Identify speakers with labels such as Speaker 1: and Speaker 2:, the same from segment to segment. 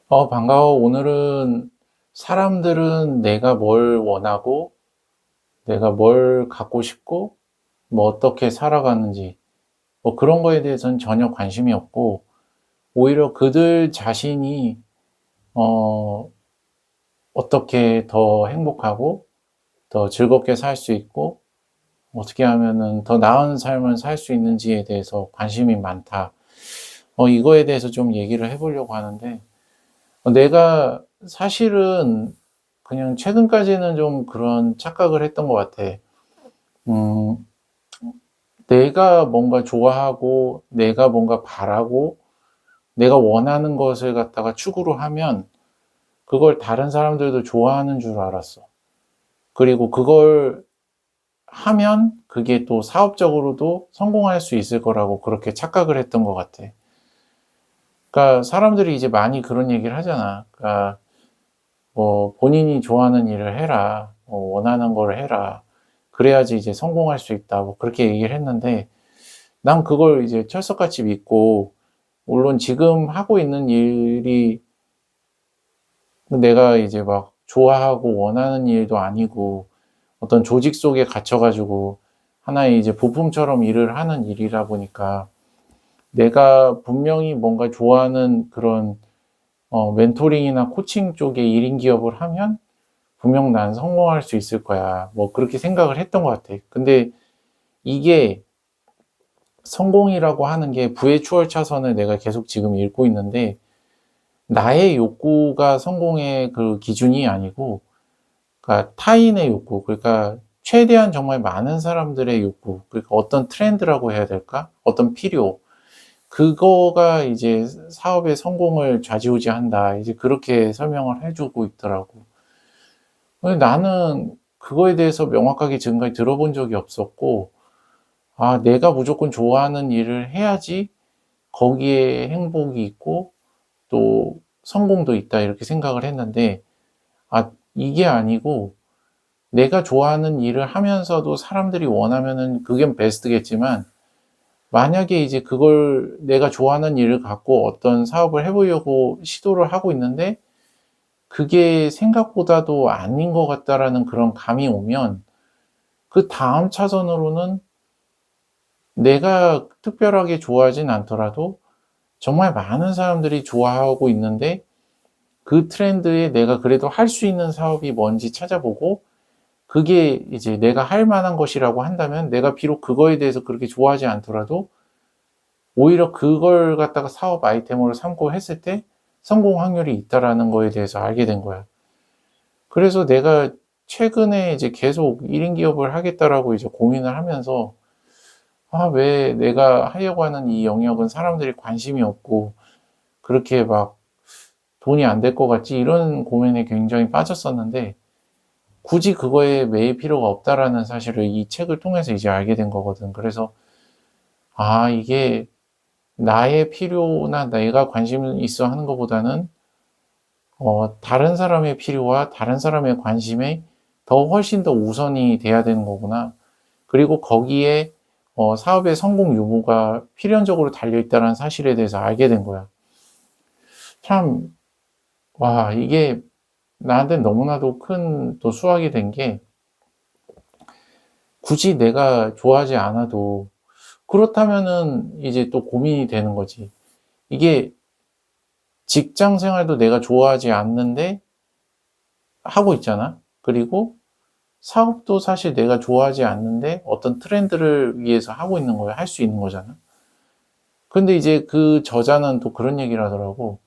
Speaker 1: 반가워. 오늘은 사람들은 내가 뭘 원하고, 내가 뭘 갖고 싶고, 뭐 어떻게 살아가는지, 뭐 그런 거에 대해서는 전혀 관심이 없고, 오히려 그들 자신이, 어, 어떻게 더 행복하고, 더 즐겁게 살 수 있고, 어떻게 하면은 더 나은 삶을 살 수 있는지에 대해서 관심이 많다. 이거에 대해서 좀 얘기를 해보려고 하는데, 내가 사실은 그냥 최근까지는 좀 그런 착각을 했던 것 같아. 음, 내가 뭔가 좋아하고, 내가 뭔가 바라고, 내가 원하는 것을 갖다가 추구를 하면, 그걸 다른 사람들도 좋아하는 줄 알았어. 그리고 그걸 하면, 그게 또 사업적으로도 성공할 수 있을 거라고 그렇게 착각을 했던 것 같아. 그러니까 사람들이 이제 많이 그런 얘기를 하잖아. 그러니까 뭐 본인이 좋아하는 일을 해라. 뭐 원하는 걸 해라. 그래야지 이제 성공할 수 있다. 뭐 그렇게 얘기를 했는데 난 그걸 이제 철석같이 믿고 물론 지금 하고 있는 일이 내가 이제 막 좋아하고 원하는 일도 아니고 어떤 조직 속에 갇혀 가지고 하나의 이제 부품처럼 일을 하는 일이라 보니까 내가 분명히 뭔가 좋아하는 그런 멘토링이나 코칭 쪽에 1인 기업을 하면 분명 난 성공할 수 있을 거야. 뭐 그렇게 생각을 했던 것 같아. 근데 이게 성공이라고 하는 게 부의 추월 차선을 내가 계속 지금 읽고 있는데 나의 욕구가 성공의 그 기준이 아니고 그러니까 타인의 욕구, 그러니까 최대한 정말 많은 사람들의 욕구, 그러니까 어떤 트렌드라고 해야 될까? 어떤 필요, 그거가 이제 사업의 성공을 좌지우지한다. 이제 그렇게 설명을 해주고 있더라고. 근데 나는 그거에 대해서 명확하게 지금까지 들어본 적이 없었고, 아, 내가 무조건 좋아하는 일을 해야지 거기에 행복이 있고 또 성공도 있다 이렇게 생각을 했는데, 아, 이게 아니고 내가 좋아하는 일을 하면서도 사람들이 원하면은 그게 베스트겠지만 만약에 이제 그걸 내가 좋아하는 일을 갖고 어떤 사업을 해보려고 시도를 하고 있는데 그게 생각보다도 아닌 것 같다라는 그런 감이 오면 그 다음 차선으로는 내가 특별하게 좋아하진 않더라도 정말 많은 사람들이 좋아하고 있는데 그 트렌드에 내가 그래도 할 수 있는 사업이 뭔지 찾아보고 그게 이제 내가 할 만한 것이라고 한다면 내가 비록 그거에 대해서 그렇게 좋아하지 않더라도 오히려 그걸 갖다가 사업 아이템으로 삼고 했을 때 성공 확률이 있다라는 거에 대해서 알게 된 거야. 그래서 내가 최근에 이제 계속 1인 기업을 하겠다라고 이제 고민을 하면서 아, 왜 내가 하려고 하는 이 영역은 사람들이 관심이 없고 그렇게 막 돈이 안 될 것 같지? 이런 고민에 굉장히 빠졌었는데 굳이 그거에 매일 필요가 없다라는 사실을 이 책을 통해서 이제 알게 된 거거든. 그래서 아, 이게 나의 필요나 내가 관심 있어 하는 것보다는 다른 사람의 필요와 다른 사람의 관심에 더 훨씬 더 우선이 돼야 되는 거구나. 그리고 거기에 사업의 성공 유무가 필연적으로 달려 있다는 사실에 대해서 알게 된 거야. 참, 와, 이게 나한테 너무나도 큰 또 수확이 된 게 굳이 내가 좋아하지 않아도 그렇다면은 이제 또 고민이 되는 거지. 이게 직장 생활도 내가 좋아하지 않는데 하고 있잖아. 그리고 사업도 사실 내가 좋아하지 않는데 어떤 트렌드를 위해서 하고 있는 거야. 할 수 있는 거잖아. 근데 이제 그 저자는 또 그런 얘기를 하더라고.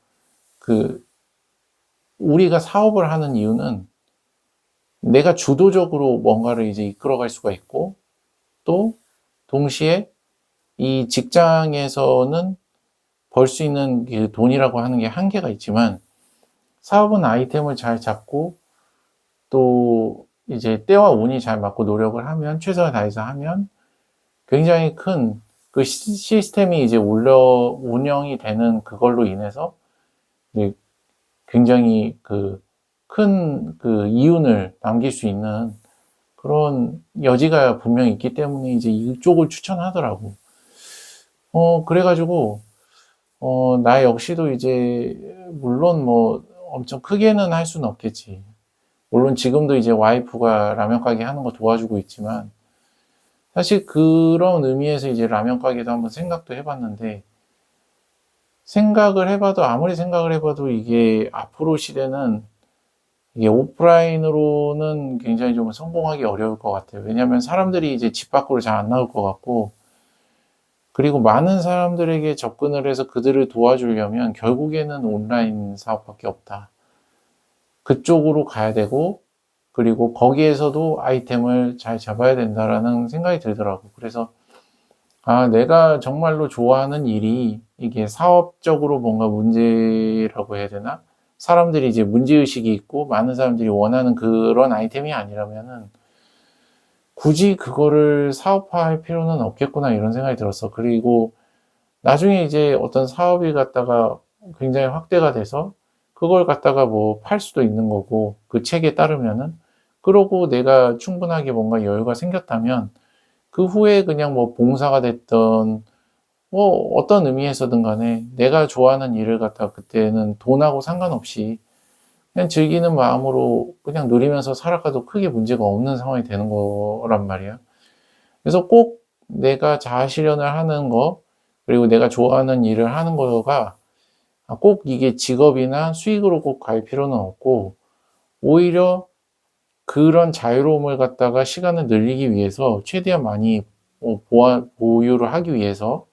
Speaker 1: 그 우리가 사업을 하는 이유는 내가 주도적으로 뭔가를 이제 이끌어갈 수가 있고 또 동시에 이 직장에서는 벌 수 있는 그 돈이라고 하는 게 한계가 있지만 사업은 아이템을 잘 잡고 또 이제 때와 운이 잘 맞고 노력을 하면 최선을 다해서 하면 굉장히 큰 그 시스템이 이제 운영이 되는 그걸로 인해서 이제 굉장히 그 큰 그 이윤을 남길 수 있는 그런 여지가 분명히 있기 때문에 이제 이쪽을 추천하더라고. 그래가지고 나 역시도 이제 물론 뭐 엄청 크게는 할 수는 없겠지. 물론 지금도 이제 와이프가 라면 가게 하는 거 도와주고 있지만 사실 그런 의미에서 이제 라면 가게도 한번 생각도 해봤는데 생각을 해봐도 아무리 생각을 해봐도 이게 앞으로 시대는 이게 오프라인으로는 굉장히 좀 성공하기 어려울 것 같아요. 왜냐하면 사람들이 이제 집 밖으로 잘 안 나올 것 같고 그리고 많은 사람들에게 접근을 해서 그들을 도와주려면 결국에는 온라인 사업밖에 없다. 그쪽으로 가야 되고 그리고 거기에서도 아이템을 잘 잡아야 된다라는 생각이 들더라고. 그래서 내가 정말로 좋아하는 일이 이게 사업적으로 뭔가 문제라고 해야 되나? 사람들이 이제 문제의식이 있고 많은 사람들이 원하는 그런 아이템이 아니라면은 굳이 그거를 사업화할 필요는 없겠구나 이런 생각이 들었어. 그리고 나중에 이제 어떤 사업이 갖다가 굉장히 확대가 돼서 그걸 갖다가 뭐 팔 수도 있는 거고 그 책에 따르면은 그러고 내가 충분하게 뭔가 여유가 생겼다면 그 후에 그냥 뭐 봉사가 됐던 뭐 어떤 의미에서든 간에 내가 좋아하는 일을 갖다가 그때는 돈하고 상관없이 그냥 즐기는 마음으로 그냥 누리면서 살아가도 크게 문제가 없는 상황이 되는 거란 말이야. 그래서 꼭 내가 자아 실현을 하는 거, 그리고 내가 좋아하는 일을 하는 거가 꼭 이게 직업이나 수익으로 꼭 갈 필요는 없고, 오히려 그런 자유로움을 갖다가 시간을 늘리기 위해서 최대한 많이 보유를 하기 위해서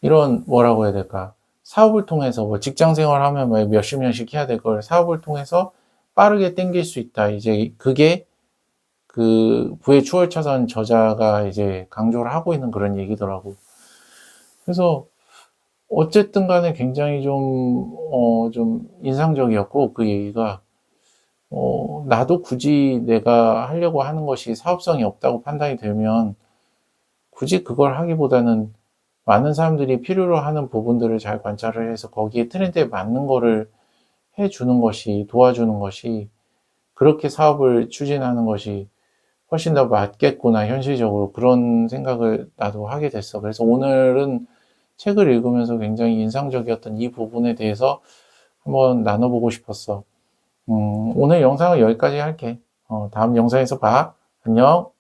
Speaker 1: 이런 뭐라고 해야 될까? 사업을 통해서 뭐 직장 생활하면 뭐 몇십 년씩 해야 될 걸 사업을 통해서 빠르게 땡길 수 있다. 이제 그게 그 부의 추월차선 저자가 이제 강조를 하고 있는 그런 얘기더라고. 그래서 어쨌든 간에 굉장히 좀 인상적이었고, 그 얘기가, 나도 굳이 내가 하려고 하는 것이 사업성이 없다고 판단이 되면, 굳이 그걸 하기보다는 많은 사람들이 필요로 하는 부분들을 잘 관찰을 해서 거기에 트렌드에 맞는 거를 해주는 것이, 도와주는 것이, 그렇게 사업을 추진하는 것이 훨씬 더 맞겠구나, 현실적으로. 그런 생각을 나도 하게 됐어. 그래서 오늘은 책을 읽으면서 굉장히 인상적이었던 이 부분에 대해서 한번 나눠보고 싶었어. 오늘 영상은 여기까지 할게. 다음 영상에서 봐. 안녕.